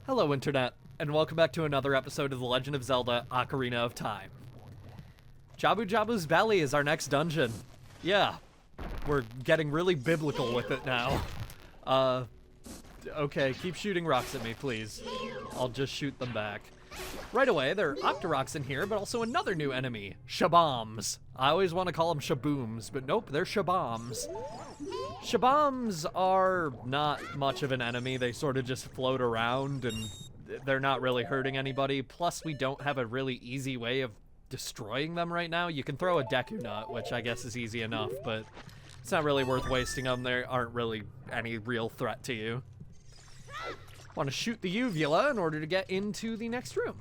Hello, Internet, and welcome back to another episode of The Legend of Zelda: Ocarina of Time. Jabu's Belly is our next dungeon. Yeah, we're getting really biblical with it now. Okay, keep shooting rocks at me, please. I'll just shoot them back. Right away, there are Octoroks in here, but also another new enemy, Shaboms. I always want to call them Shabooms, but nope, they're Shaboms. Shaboms are not much of an enemy. They sort of just float around, and they're not really hurting anybody. Plus, we don't have a really easy way of destroying them right now. You can throw a Deku Nut, which I guess is easy enough, but it's not really worth wasting them. They aren't really any real threat to you. Want to shoot the uvula in order to get into the next room.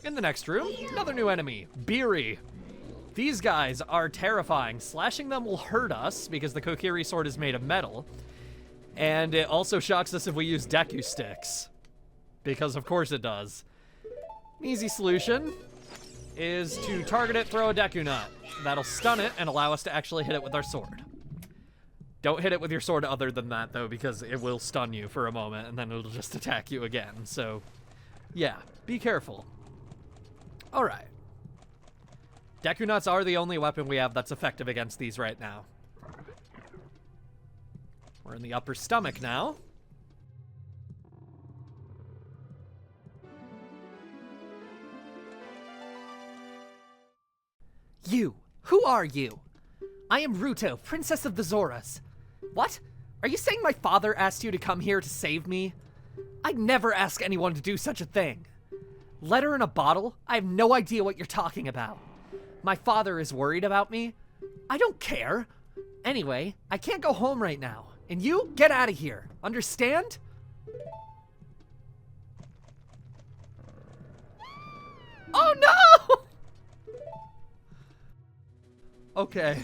In the next room, another new enemy, Beery. These guys are terrifying. Slashing them will hurt us because the Kokiri sword is made of metal. And it also shocks us if we use Deku sticks. Because of course it does. An easy solution is to target it, throw a Deku Nut. That'll stun it and allow us to actually hit it with our sword. Don't hit it with your sword other than that, though, because it will stun you for a moment, and then it'll just attack you again. So, yeah, be careful. Alright. Deku Nuts are the only weapon we have that's effective against these right now. We're in the upper stomach now. You! Who are you? I am Ruto, Princess of the Zoras. What? Are you saying my father asked you to come here to save me? I'd never ask anyone to do such a thing. Letter in a bottle? I have no idea what you're talking about. My father is worried about me. I don't care. Anyway, I can't go home right now. And you, get out of here. Understand? Oh no! Okay.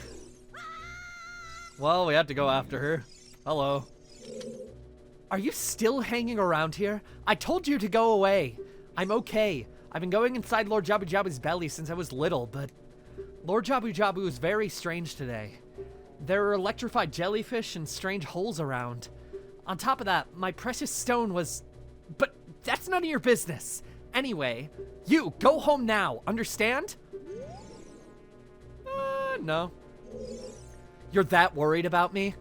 Well, we had to go after her. Hello. Are you still hanging around here? I told you to go away. I'm okay. I've been going inside Lord Jabu's belly since I was little, but Lord Jabu is very strange today. There are electrified jellyfish and strange holes around. On top of that, my precious stone was... But that's none of your business. Anyway, you, go home now, understand? No. You're that worried about me?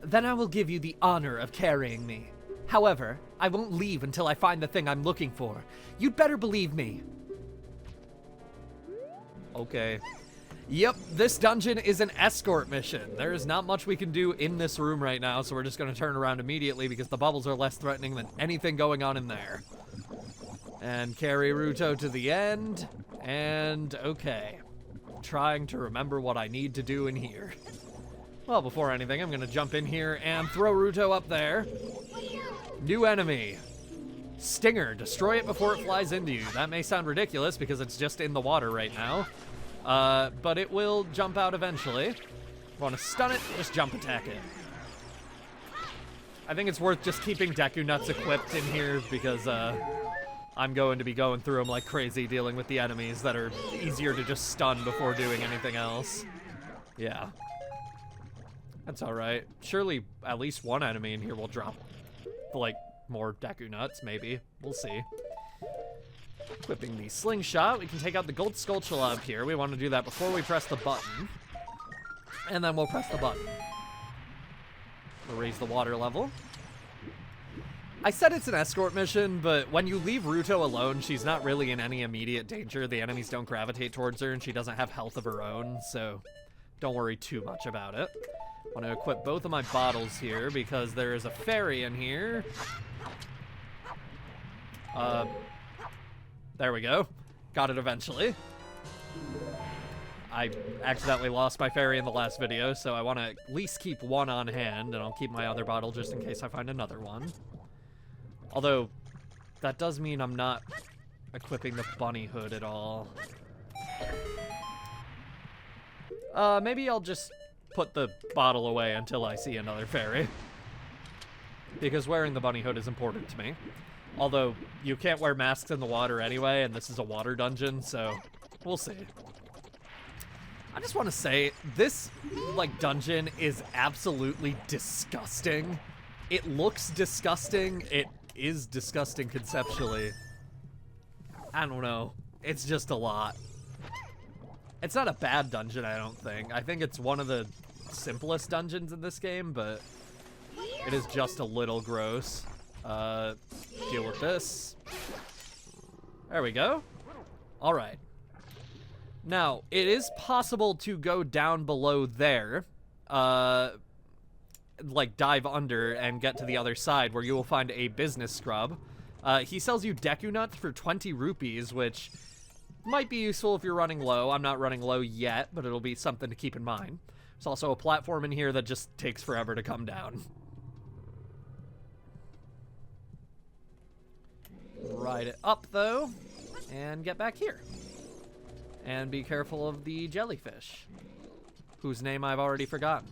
Then I will give you the honor of carrying me. However, I won't leave until I find the thing I'm looking for. You'd better believe me. Okay. Yep, this dungeon is an escort mission. There is not much we can do in this room right now, so we're just going to turn around immediately because the bubbles are less threatening than anything going on in there. And carry Ruto to the end. And, okay. Trying to remember what I need to do in here. Well, before anything, I'm going to jump in here and throw Ruto up there. New enemy. Stinger. Destroy it before it flies into you. That may sound ridiculous because it's just in the water right now. But it will jump out eventually. Want to stun it, just jump attack it. I think it's worth just keeping Deku Nuts equipped in here because I'm going to be going through them like crazy dealing with the enemies that are easier to just stun before doing anything else. Yeah. That's alright. Surely at least one enemy in here will drop, like, more Deku Nuts, maybe. We'll see. Equipping the slingshot, we can take out the gold Skulltula here. We want to do that before we press the button. And then we'll press the button. We'll raise the water level. I said it's an escort mission, but when you leave Ruto alone, she's not really in any immediate danger. The enemies don't gravitate towards her, and she doesn't have health of her own, so don't worry too much about it. I want to equip both of my bottles here because there is a fairy in here. There we go. Got it eventually. I accidentally lost my fairy in the last video, so I want to at least keep one on hand, and I'll keep my other bottle just in case I find another one. Although, that does mean I'm not equipping the bunny hood at all. Maybe I'll just put the bottle away until I see another fairy. Because wearing the bunny hood is important to me. Although, you can't wear masks in the water anyway, and this is a water dungeon, so we'll see. I just want to say, this, like, dungeon is absolutely disgusting. It looks disgusting. It is disgusting conceptually. I don't know. It's just a lot. It's not a bad dungeon, I don't think. I think it's one of the simplest dungeons in this game, but it is just a little gross. Deal with this. There we go. All right. Now, it is possible to go down below there, like dive under and get to the other side where you will find a business scrub. He sells you Deku Nuts for 20 rupees, which might be useful if you're running low. I'm not running low yet, but it'll be something to keep in mind. There's also a platform in here that just takes forever to come down. Ride it up, though, and get back here. And be careful of the jellyfish, whose name I've already forgotten.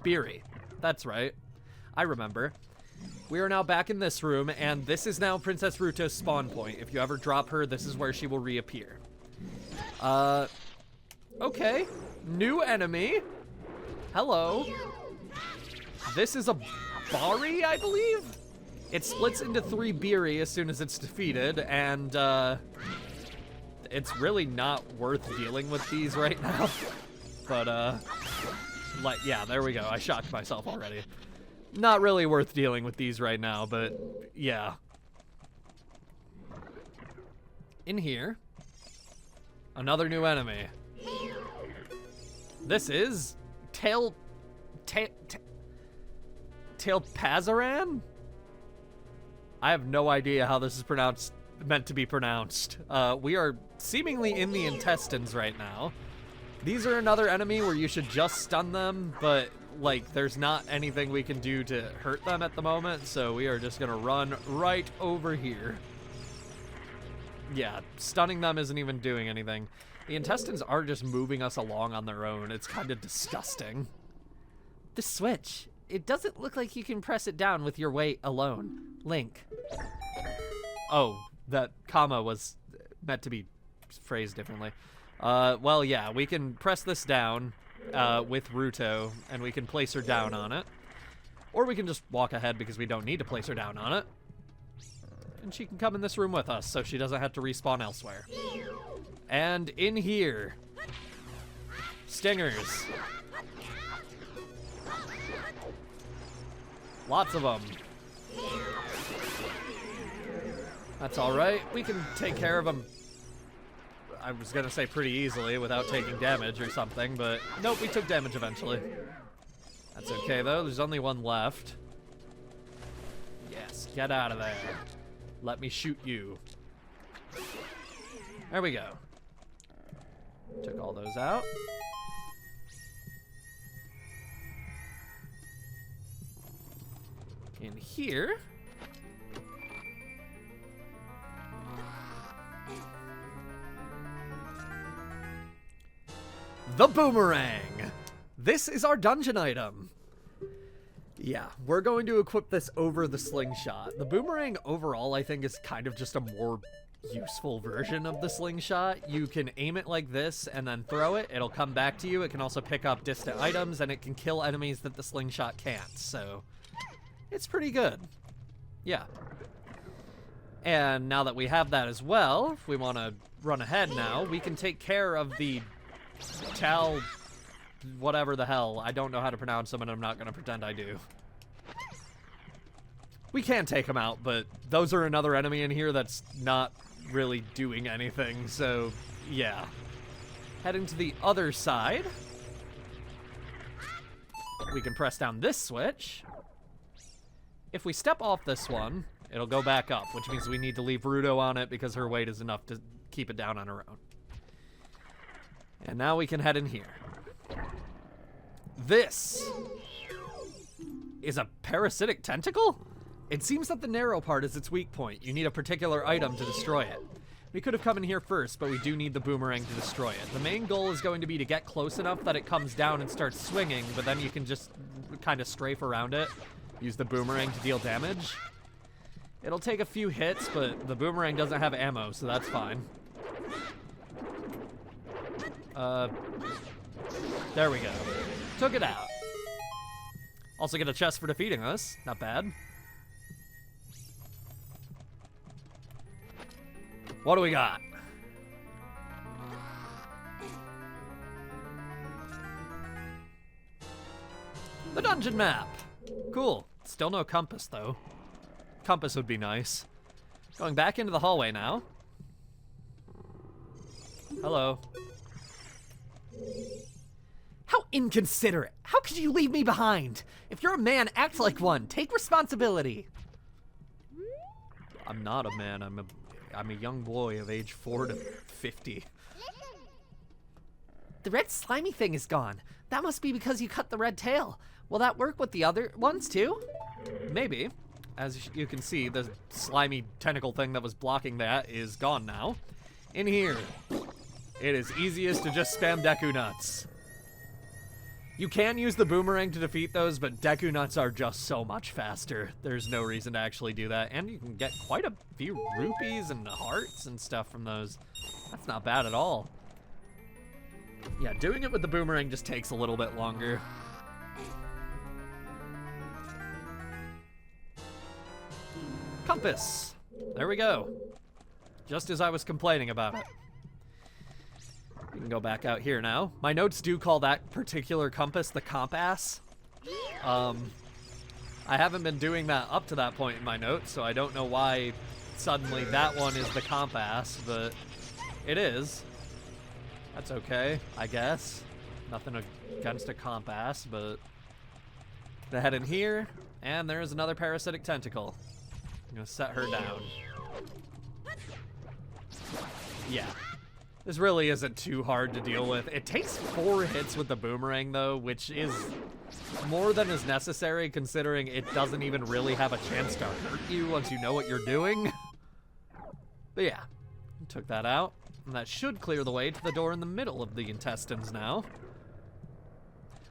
Beery. That's right. I remember. We are now back in this room, and this is now Princess Ruto's spawn point. If you ever drop her, this is where she will reappear. Okay. New enemy. Hello. This is a Bari, I believe? It splits into 3 Beery as soon as it's defeated, and, it's really not worth dealing with these right now. But, like, yeah, there we go. I shocked myself already. Not really worth dealing with these right now, but yeah. In here, another new enemy. This is Tailpazaran? I have no idea how this is meant to be pronounced. We are seemingly in the intestines right now. These are another enemy where you should just stun them, but like there's not anything we can do to hurt them at the moment, so we are just gonna run right over here. Yeah, stunning them isn't even doing anything. The intestines are just moving us along on their own. It's kind of disgusting. The switch. It doesn't look like you can press it down with your weight alone. Link. Oh, that comma was meant to be phrased differently. Well, yeah, we can press this down with Ruto, and we can place her down on it. Or we can just walk ahead because we don't need to place her down on it. And she can come in this room with us, so she doesn't have to respawn elsewhere. And in here, stingers. Lots of them. That's all right. We can take care of them. I was gonna say pretty easily without taking damage or something, but nope, we took damage eventually. That's okay though, there's only one left. Yes, get out of there. Let me shoot you. There we go. Took all those out. In here. The boomerang. This is our dungeon item. Yeah, we're going to equip this over the slingshot. The boomerang overall, I think, is kind of just a more useful version of the slingshot. You can aim it like this and then throw it. It'll come back to you. It can also pick up distant items, and it can kill enemies that the slingshot can't. So it's pretty good. Yeah. And now that we have that as well, if we want to run ahead now, we can take care of the whatever the hell. I don't know how to pronounce them, and I'm not going to pretend I do. We can take them out, but those are another enemy in here that's not really doing anything, so yeah. Heading to the other side. We can press down this switch. If we step off this one, it'll go back up, which means we need to leave Ruto on it because her weight is enough to keep it down on her own. And now we can head in here. This is a parasitic tentacle? It seems that the narrow part is its weak point. You need a particular item to destroy it. We could have come in here first, but we do need the boomerang to destroy it. The main goal is going to be to get close enough that it comes down and starts swinging, but then you can just kind of strafe around it. Use the boomerang to deal damage. It'll take a few hits, but the boomerang doesn't have ammo, so that's fine. There we go. Took it out. Also get a chest for defeating us. Not bad. What do we got? The dungeon map. Cool. Still no compass, though. Compass would be nice. Going back into the hallway now. Hello. How inconsiderate. How could you leave me behind? If you're a man, act like one. Take responsibility. I'm not a man. I'm a young boy of age 4 to 50. The red slimy thing is gone. That must be because you cut the red tail. Will that work with the other ones too? Maybe. As you can see, the slimy tentacle thing that was blocking that is gone now. In here, it is easiest to just spam Deku Nuts. You can use the boomerang to defeat those, but Deku Nuts are just so much faster. There's no reason to actually do that. And you can get quite a few rupees and hearts and stuff from those. That's not bad at all. Yeah, doing it with the boomerang just takes a little bit longer. Compass. There we go. Just as I was complaining about it. We can go back out here now. My notes do call that particular compass the compass. I haven't been doing that up to that point in my notes, so I don't know why suddenly that one is the compass, but it is. That's okay, I guess. Nothing against a compass, but gonna head in here, and there's another parasitic tentacle. I'm gonna set her down. Yeah. This really isn't too hard to deal with. It takes 4 hits with the boomerang, though, which is more than is necessary, considering it doesn't even really have a chance to hurt you once you know what you're doing. But yeah, took that out. And that should clear the way to the door in the middle of the intestines now.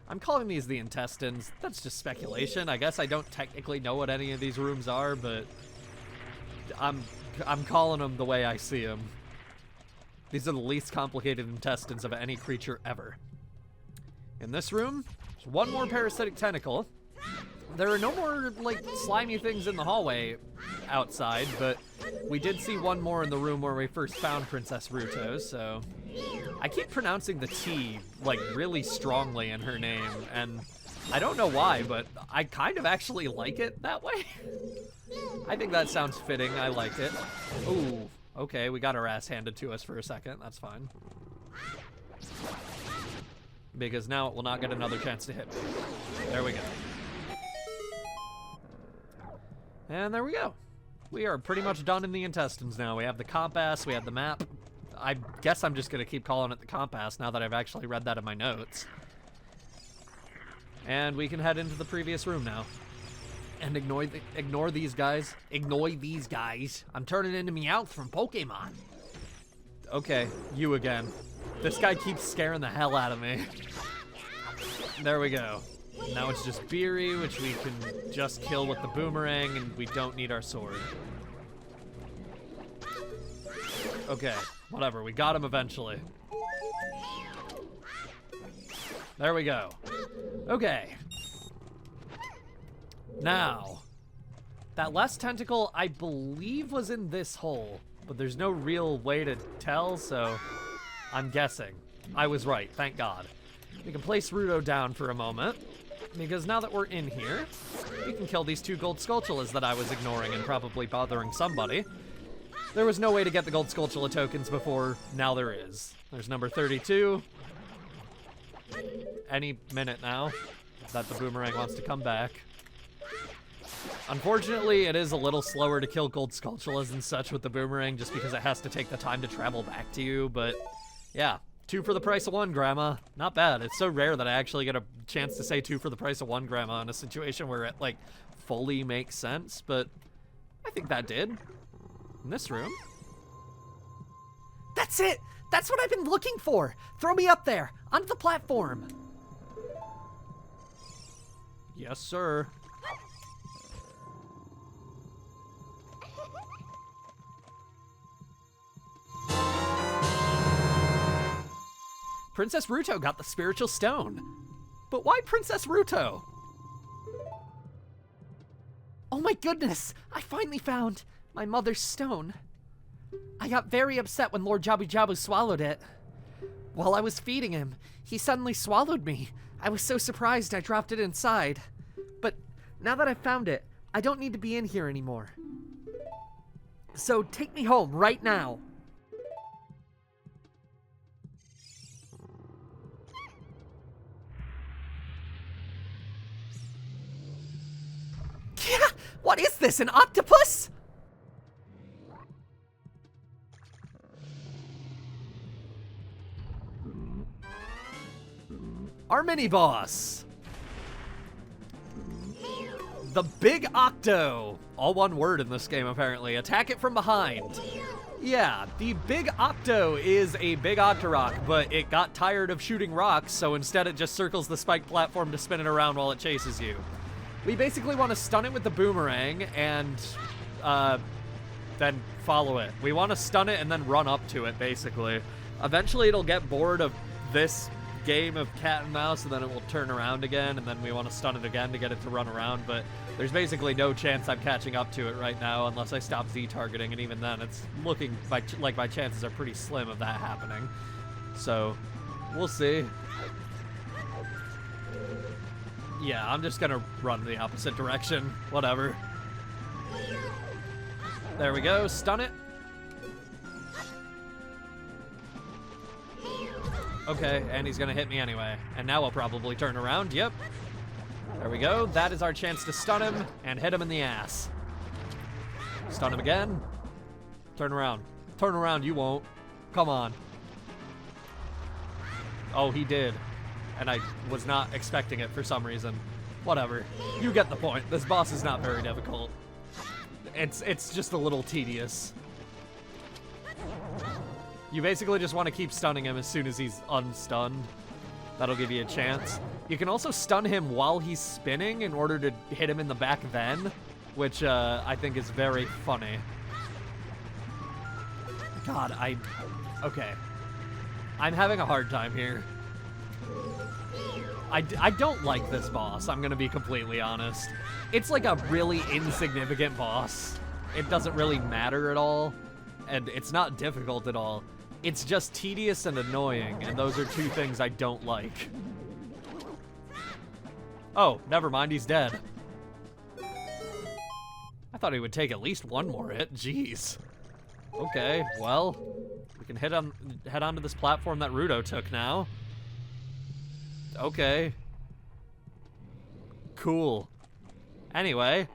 I'm calling these the intestines. That's just speculation. I guess I don't technically know what any of these rooms are, but I'm calling them the way I see them. These are the least complicated intestines of any creature ever. In this room, there's one more parasitic tentacle. There are no more, like, slimy things in the hallway outside, but we did see one more in the room where we first found Princess Ruto, so... I keep pronouncing the T, like, really strongly in her name, and I don't know why, but I kind of actually like it that way. I think that sounds fitting. I like it. Ooh, okay, we got our ass handed to us for a second. That's fine. Because now it will not get another chance to hit me. There we go. And there we go. We are pretty much done in the intestines now. We have the compass, we have the map. I guess I'm just gonna keep calling it the compass now that I've actually read that in my notes. And we can head into the previous room now. And ignore these guys. Ignore these guys. I'm turning into Meowth from Pokemon. Okay, you again. This guy keeps scaring the hell out of me. There we go. Now it's just Beery, which we can just kill with the boomerang, and we don't need our sword. Okay, whatever. We got him eventually. There we go. Okay. Now, that last tentacle, I believe, was in this hole, but there's no real way to tell, so I'm guessing. I was right, thank God. We can place Ruto down for a moment, because now that we're in here, we can kill these 2 gold Skulltulas that I was ignoring and probably bothering somebody. There was no way to get the gold Skulltula tokens before, now there is. There's number 32. Any minute now that the boomerang wants to come back. Unfortunately, it is a little slower to kill gold Skulltulas and such with the boomerang just because it has to take the time to travel back to you, but yeah. 2 for the price of 1, Grandma. Not bad. It's so rare that I actually get a chance to say 2 for the price of 1, Grandma, in a situation where it, like, fully makes sense, but I think that did. In this room. That's it! That's what I've been looking for! Throw me up there, onto the platform! Yes, sir. Princess Ruto got the spiritual stone. But why Princess Ruto? Oh my goodness! I finally found my mother's stone. I got very upset when Lord Jabu Jabu swallowed it. While I was feeding him, he suddenly swallowed me. I was so surprised I dropped it inside. But now that I've found it, I don't need to be in here anymore. So take me home right now. Yeah, what is this, an octopus? Our mini-boss. The Bigocto. All one word in this game, apparently. Attack it from behind. Yeah, the Bigocto is a big Octorok, but it got tired of shooting rocks, so instead it just circles the spiked platform to spin it around while it chases you. We basically want to stun it with the boomerang and then follow it. We want to stun it and then run up to it, basically. Eventually it'll get bored of this game of cat and mouse, and then it will turn around again, and then we want to stun it again to get it to run around, but there's basically no chance I'm catching up to it right now unless I stop Z-targeting, and even then it's looking like my chances are pretty slim of that happening. So, we'll see. Yeah, I'm just gonna run the opposite direction. Whatever. There we go, stun it. Okay, and he's gonna hit me anyway. And now I'll probably turn around, yep. There we go, that is our chance to stun him and hit him in the ass. Stun him again. Turn around. Turn around, you won't. Come on. Oh, he did. And I was not expecting it for some reason. Whatever. You get the point. This boss is not very difficult. It's just a little tedious. You basically just want to keep stunning him as soon as he's unstunned. That'll give you a chance. You can also stun him while he's spinning in order to hit him in the back then, which I think is very funny. God, okay. I'm having a hard time here. I don't like this boss, I'm gonna be completely honest. It's like a really insignificant boss. It doesn't really matter at all, and it's not difficult at all. It's just tedious and annoying, and those are two things I don't like. Oh, never mind, he's dead. I thought he would take at least one more hit, jeez. Okay, well, we can head onto this platform that Rudo took now. Okay. Cool. Anyway,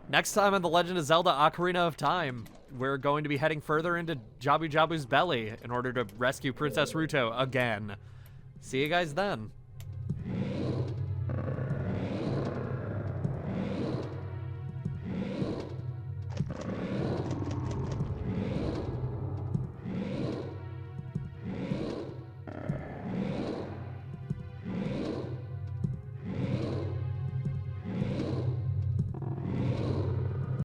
next time on The Legend of Zelda Ocarina of Time, we're going to be heading further into Jabu Jabu's belly in order to rescue Princess Ruto again. See you guys then.